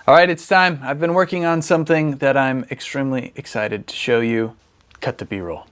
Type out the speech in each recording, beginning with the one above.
All right, it's time. I've been working on something that I'm extremely excited to show you. Cut the B-roll.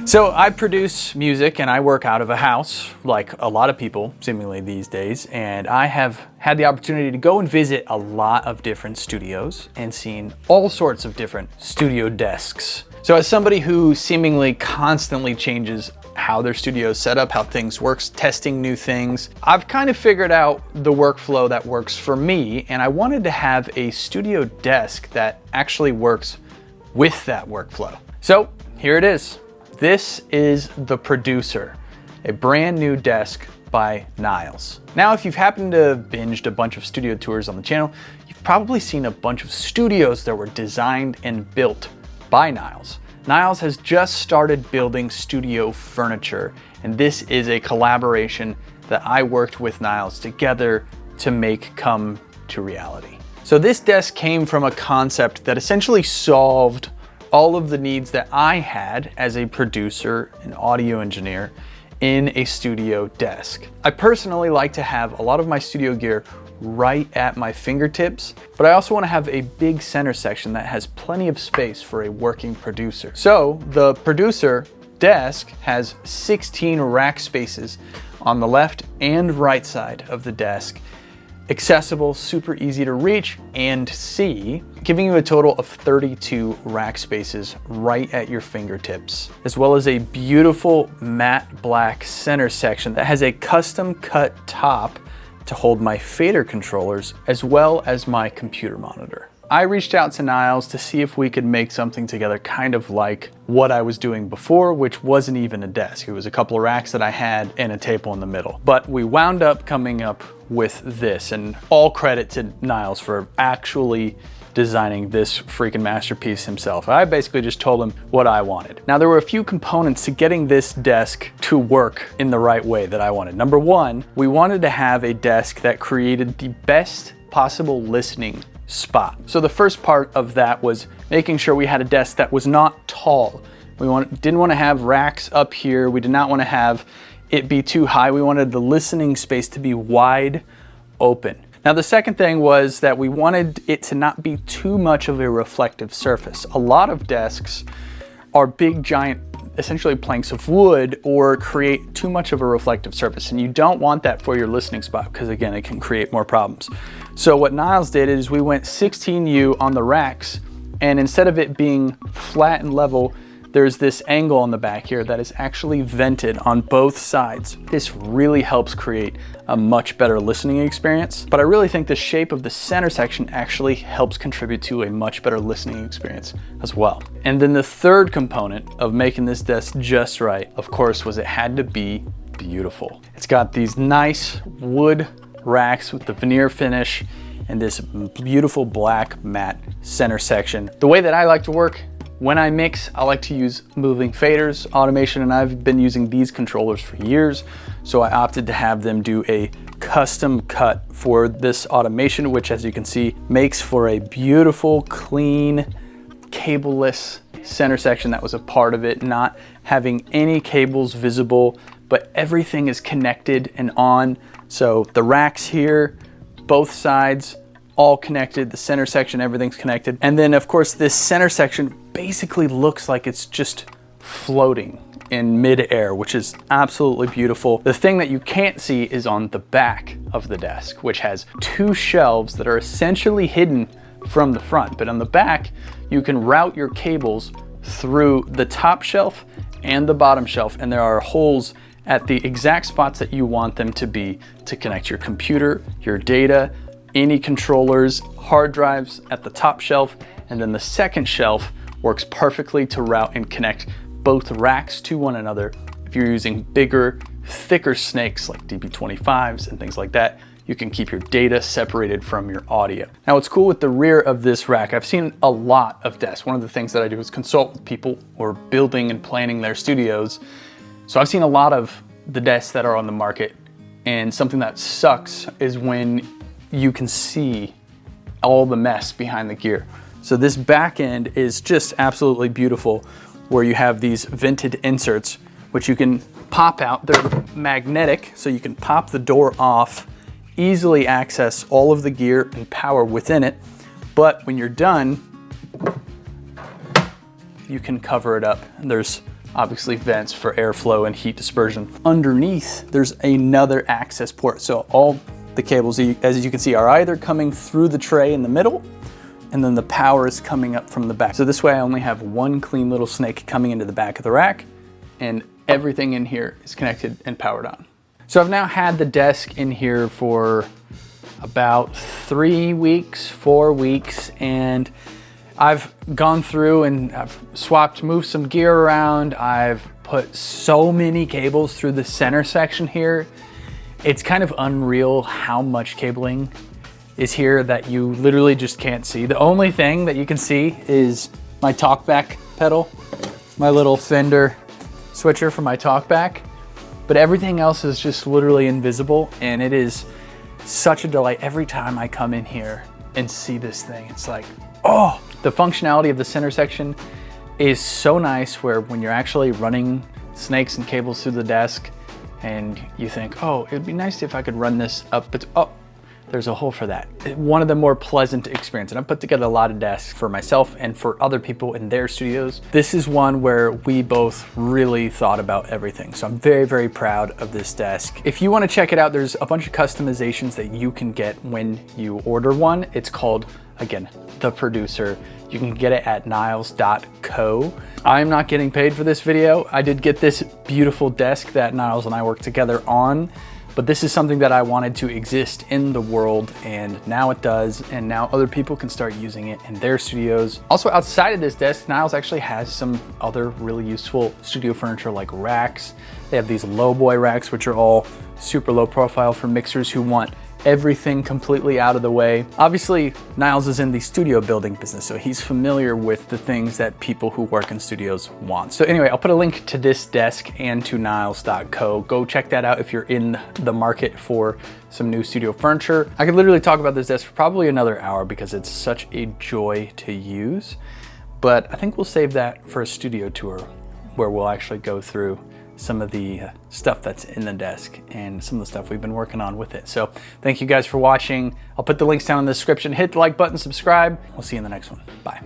So I produce music and I work out of a house, like a lot of people seemingly these days, and I have had the opportunity to go and visit a lot of different studios and seen all sorts of different studio desks. So as somebody who seemingly constantly changes how their studio is set up, how things works, testing new things, I've kind of figured out the workflow that works for me, and I wanted to have a studio desk that actually works with that workflow. So here it is. This is the Producer, a brand new desk by Niles. Now, if you've happened to binged a bunch of studio tours on the channel, you've probably seen a bunch of studios that were designed and built by Niles. Niles has just started building studio furniture, and this is a collaboration that I worked with Niles together to make come to reality. So this desk came from a concept that essentially solved all of the needs that I had as a producer and audio engineer in a studio desk. I personally like to have a lot of my studio gear right at my fingertips, but I also want to have a big center section that has plenty of space for a working producer. So the Producer desk has 16 rack spaces on the left and right side of the desk, accessible, super easy to reach and see, giving you a total of 32 rack spaces right at your fingertips, as well as a beautiful matte black center section that has a custom cut top to hold my fader controllers, as well as my computer monitor. I reached out to Niles to see if we could make something together kind of like what I was doing before, which wasn't even a desk. It was a couple of racks that I had and a table in the middle. But we wound up coming up with this, and all credit to Niles for actually designing this freaking masterpiece himself. I basically just told him what I wanted. Now, there were a few components to getting this desk to work in the right way that I wanted. Number one, we wanted to have a desk that created the best possible listening spot. So the first part of that was making sure we had a desk that was not tall. We didn't want to have racks up here. We did not want to have it be too high. We wanted the listening space to be wide open. Now, the second thing was that we wanted it to not be too much of a reflective surface. A lot of desks are big, giant, essentially planks of wood, or create too much of a reflective surface, and you don't want that for your listening spot because, again, it can create more problems. So what Niles did is we went 16U on the racks, and instead of it being flat and level, there's this angle on the back here that is actually vented on both sides. This really helps create a much better listening experience, but I really think the shape of the center section actually helps contribute to a much better listening experience as well. And then the third component of making this desk just right, of course, was it had to be beautiful. It's got these nice wood racks with the veneer finish and this beautiful black matte center section. The way that I like to work when I mix, I like to use moving faders, automation, and I've been using these controllers for years. So I opted to have them do a custom cut for this automation, which as you can see, makes for a beautiful, clean, cableless center section that was a part of it, not having any cables visible, but everything is connected and on. So the racks here, both sides, all connected, the center section, everything's connected. And then of course this center section basically looks like it's just floating in mid-air, which is absolutely beautiful. The thing that you can't see is on the back of the desk, which has two shelves that are essentially hidden from the front. But on the back, you can route your cables through the top shelf and the bottom shelf, and there are holes at the exact spots that you want them to be to connect your computer, your data, any controllers, hard drives at the top shelf, and then the second shelf works perfectly to route and connect both racks to one another. If you're using bigger, thicker snakes like DB25s and things like that, you can keep your data separated from your audio. Now what's cool with the rear of this rack, I've seen a lot of desks. One of the things that I do is consult with people who are building and planning their studios. So I've seen a lot of the desks that are on the market, and something that sucks is when you can see all the mess behind the gear. So this back end is just absolutely beautiful, where you have these vented inserts, which you can pop out. They're magnetic, so you can pop the door off, easily access all of the gear and power within it. But when you're done, you can cover it up. And there's obviously vents for airflow and heat dispersion. Underneath, there's another access port. So all the cables, as you can see, are either coming through the tray in the middle, and then the power is coming up from the back. So this way I only have one clean little snake coming into the back of the rack, and everything in here is connected and powered on. So I've now had the desk in here for about 3 weeks, 4 weeks, and I've gone through and I've moved some gear around. I've put so many cables through the center section here. It's kind of unreal how much cabling is here that you literally just can't see. The only thing that you can see is my talkback pedal, my little Fender switcher for my talkback, but everything else is just literally invisible, and it is such a delight every time I come in here and see this thing. It's like, oh, the functionality of the center section is so nice, where when you're actually running snakes and cables through the desk and you think, oh, it'd be nice if I could run this up, but oh, there's a hole for that. One of the more pleasant experiences. And I've put together a lot of desks for myself and for other people in their studios. This is one where we both really thought about everything. So I'm very, very proud of this desk. If you want to check it out, there's a bunch of customizations that you can get when you order one. It's called, again, The Producer. You can get it at niles.co. I'm not getting paid for this video. I did get this beautiful desk that Niles and I worked together on, but this is something that I wanted to exist in the world, and now it does, and now other people can start using it in their studios. Also, outside of this desk, Niles actually has some other really useful studio furniture like racks. They have these low boy racks, which are all super low profile for mixers who want everything completely out of the way. Obviously, Niles is in the studio building business, so he's familiar with the things that people who work in studios want. So anyway, I'll put a link to this desk and to niles.co. Go check that out if you're in the market for some new studio furniture. I could literally talk about this desk for probably another hour because it's such a joy to use, but I think we'll save that for a studio tour where we'll actually go through some of the stuff that's in the desk and some of the stuff we've been working on with it. So thank you guys for watching. I'll put the links down in the description. Hit the like button, subscribe. We'll see you in the next one. Bye.